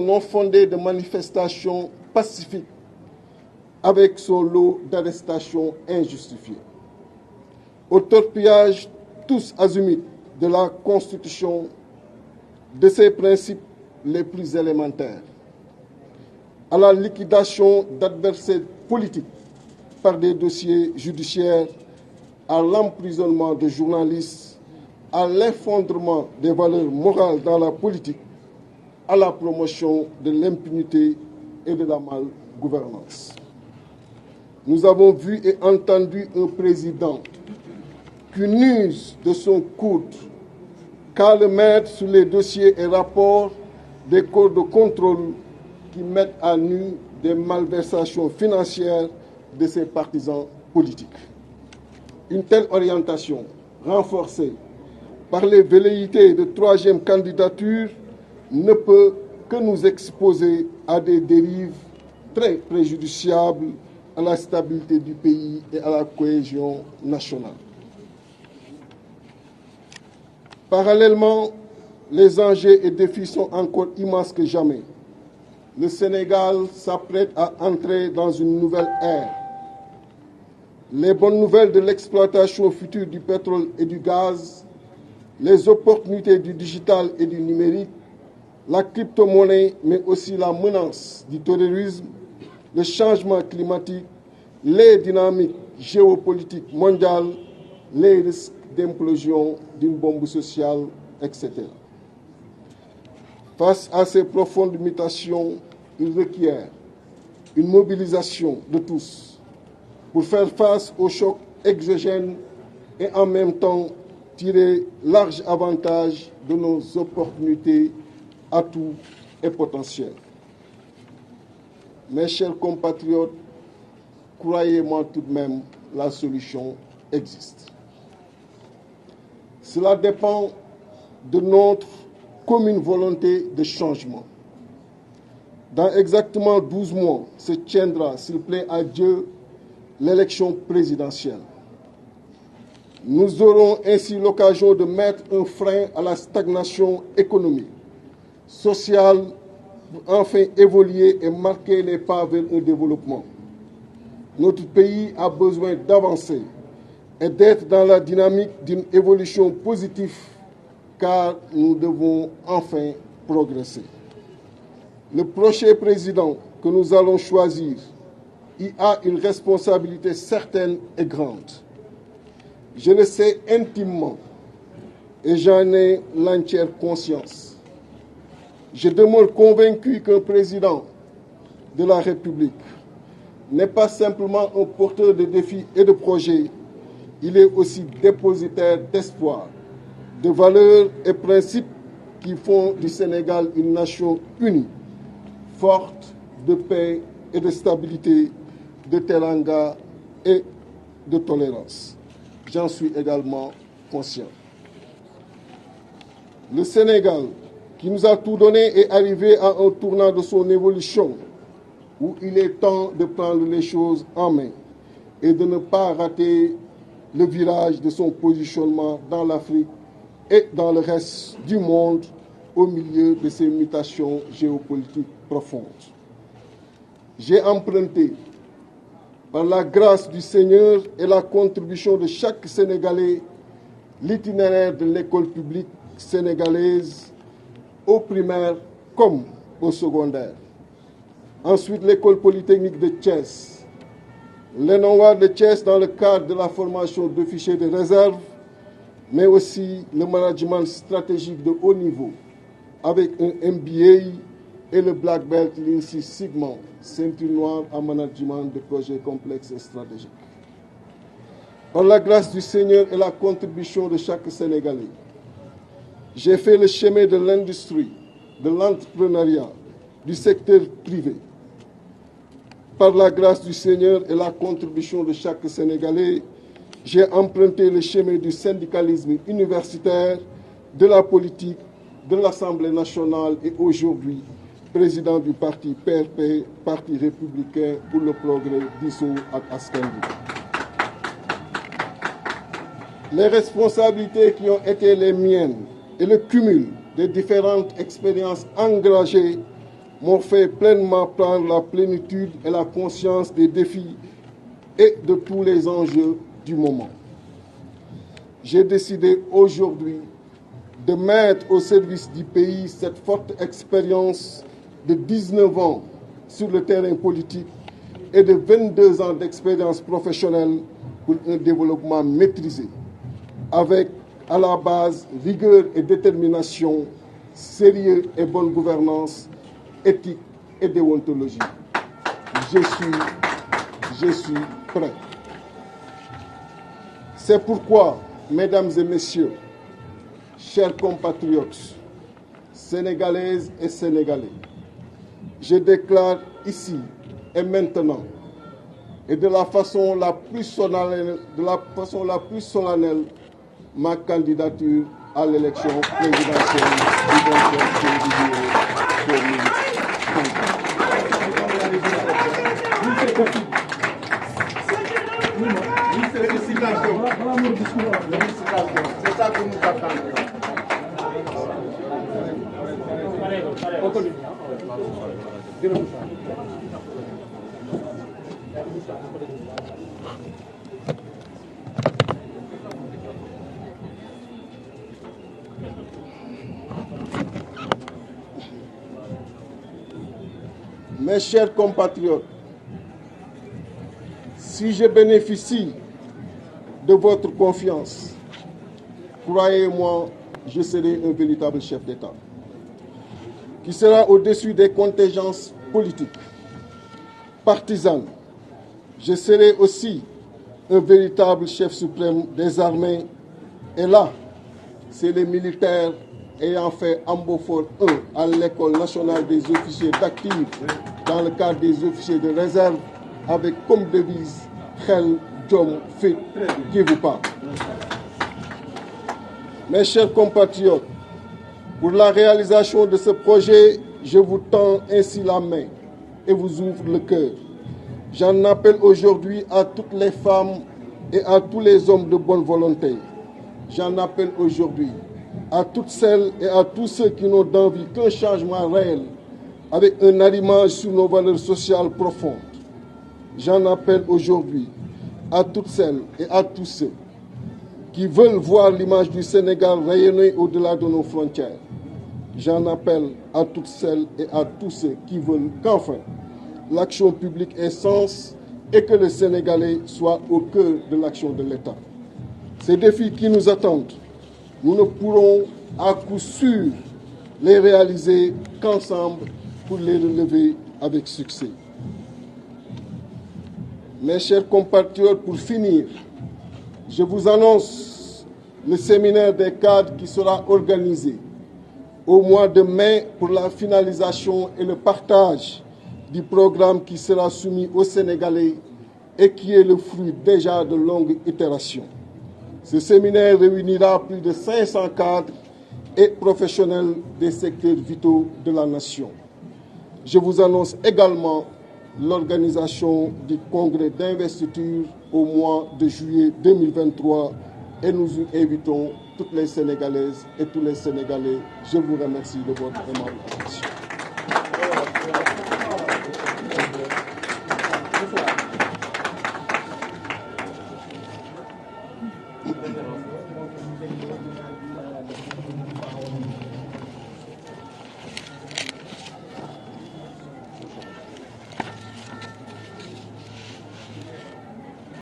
non fondée de manifestations pacifiques avec son lot d'arrestations injustifiées. Au torpillage tous azimuts de la Constitution, de ses principes les plus élémentaires, à la liquidation d'adversaires politiques par des dossiers judiciaires, à l'emprisonnement de journalistes, à l'effondrement des valeurs morales dans la politique, à la promotion de l'impunité et de la malgouvernance. Nous avons vu et entendu un président qui n'use de son coude qu'à le mettre sur les dossiers et rapports des corps de contrôle qui mettent à nu des malversations financières de ses partisans politiques. Une telle orientation, renforcée par les velléités de troisième candidature, ne peut que nous exposer à des dérives très préjudiciables à la stabilité du pays et à la cohésion nationale. Parallèlement, les enjeux et défis sont encore immenses que jamais. Le Sénégal s'apprête à entrer dans une nouvelle ère. Les bonnes nouvelles de l'exploitation future du pétrole et du gaz, les opportunités du digital et du numérique, la crypto-monnaie, mais aussi la menace du terrorisme, le changement climatique, les dynamiques géopolitiques mondiales, les risques d'implosion d'une bombe sociale, etc. Face à ces profondes mutations, il requiert une mobilisation de tous pour faire face aux chocs exogènes et en même temps tirer large avantage de nos opportunités, atouts et potentiels. Mes chers compatriotes, croyez-moi tout de même, la solution existe. Cela dépend de notre commune volonté de changement. Dans exactement 12 mois se tiendra, s'il plaît à Dieu, l'élection présidentielle. Nous aurons ainsi l'occasion de mettre un frein à la stagnation économique, sociale, pour enfin évoluer et marquer les pas vers un développement. Notre pays a besoin d'avancer et d'être dans la dynamique d'une évolution positive, car nous devons enfin progresser. Le prochain président que nous allons choisir y a une responsabilité certaine et grande. Je le sais intimement et j'en ai l'entière conscience. Je demeure convaincu qu'un président de la République n'est pas simplement un porteur de défis et de projets, il est aussi dépositaire d'espoir, de valeurs et principes qui font du Sénégal une nation unie, forte de paix et de stabilité, de teranga et de tolérance. J'en suis également conscient. Le Sénégal, qui nous a tout donné, est arrivé à un tournant de son évolution où il est temps de prendre les choses en main et de ne pas rater le virage de son positionnement dans l'Afrique et dans le reste du monde au milieu de ces mutations géopolitiques profondes. J'ai emprunté, par la grâce du Seigneur et la contribution de chaque Sénégalais, l'itinéraire de l'école publique sénégalaise, au primaire comme au secondaire. Ensuite, l'école polytechnique de Thiès, l'ENOA de Thiès dans le cadre de la formation d'officiers de réserve, mais aussi le management stratégique de haut niveau, avec un MBA et le Black Belt Lean Six Sigma, ceinture noire en management de projets complexes et stratégiques. Par la grâce du Seigneur et la contribution de chaque Sénégalais, j'ai fait le chemin de l'industrie, de l'entrepreneuriat, du secteur privé. Par la grâce du Seigneur et la contribution de chaque Sénégalais, j'ai emprunté le chemin du syndicalisme universitaire, de la politique, de l'Assemblée nationale et aujourd'hui président du parti PRP, Parti républicain pour le progrès dissous à Askan Wi. Les responsabilités qui ont été les miennes et le cumul des différentes expériences engagées m'ont fait pleinement prendre la plénitude et la conscience des défis et de tous les enjeux du moment. J'ai décidé aujourd'hui de mettre au service du pays cette forte expérience de 19 ans sur le terrain politique et de 22 ans d'expérience professionnelle pour un développement maîtrisé, avec à la base rigueur et détermination, sérieux et bonne gouvernance, éthique et déontologie. Je suis prêt. C'est pourquoi, mesdames et messieurs, chers compatriotes, sénégalaises et sénégalais, je déclare ici et maintenant, et de la façon la plus solennelle, ma candidature à l'élection présidentielle du 23 février 2024. C'est ça que nous attendons. Mes chers compatriotes, si je bénéficie de votre confiance, croyez-moi, je serai un véritable chef d'État qui sera au-dessus des contingences politiques, partisanes. Je serai aussi un véritable chef suprême des armées. Et là, c'est les militaires ayant fait Ambofor 1 à l'École nationale des officiers d'actifs dans le cadre des officiers de réserve avec comme devise Xel Jom Fit qui vous parle. Mes chers compatriotes, pour la réalisation de ce projet, je vous tends ainsi la main et vous ouvre le cœur. J'en appelle aujourd'hui à toutes les femmes et à tous les hommes de bonne volonté. J'en appelle aujourd'hui à toutes celles et à tous ceux qui n'ont d'envie qu'un changement réel avec un arrimage sur nos valeurs sociales profondes. J'en appelle aujourd'hui à toutes celles et à tous ceux qui veulent voir l'image du Sénégal rayonner au-delà de nos frontières. J'en appelle à toutes celles et à tous ceux qui veulent qu'enfin l'action publique ait sens et que le Sénégalais soit au cœur de l'action de l'État. Ces défis qui nous attendent, nous ne pourrons à coup sûr les réaliser qu'ensemble pour les relever avec succès. Mes chers compatriotes, pour finir, je vous annonce le séminaire des cadres qui sera organisé au mois de mai pour la finalisation et le partage du programme qui sera soumis aux Sénégalais et qui est le fruit déjà de longues itérations. Ce séminaire réunira plus de 500 cadres et professionnels des secteurs vitaux de la nation. Je vous annonce également l'organisation du congrès d'investiture au mois de juillet 2023 et nous y invitons toutes les Sénégalaises et tous les Sénégalais. Je vous remercie de votre aimable attention.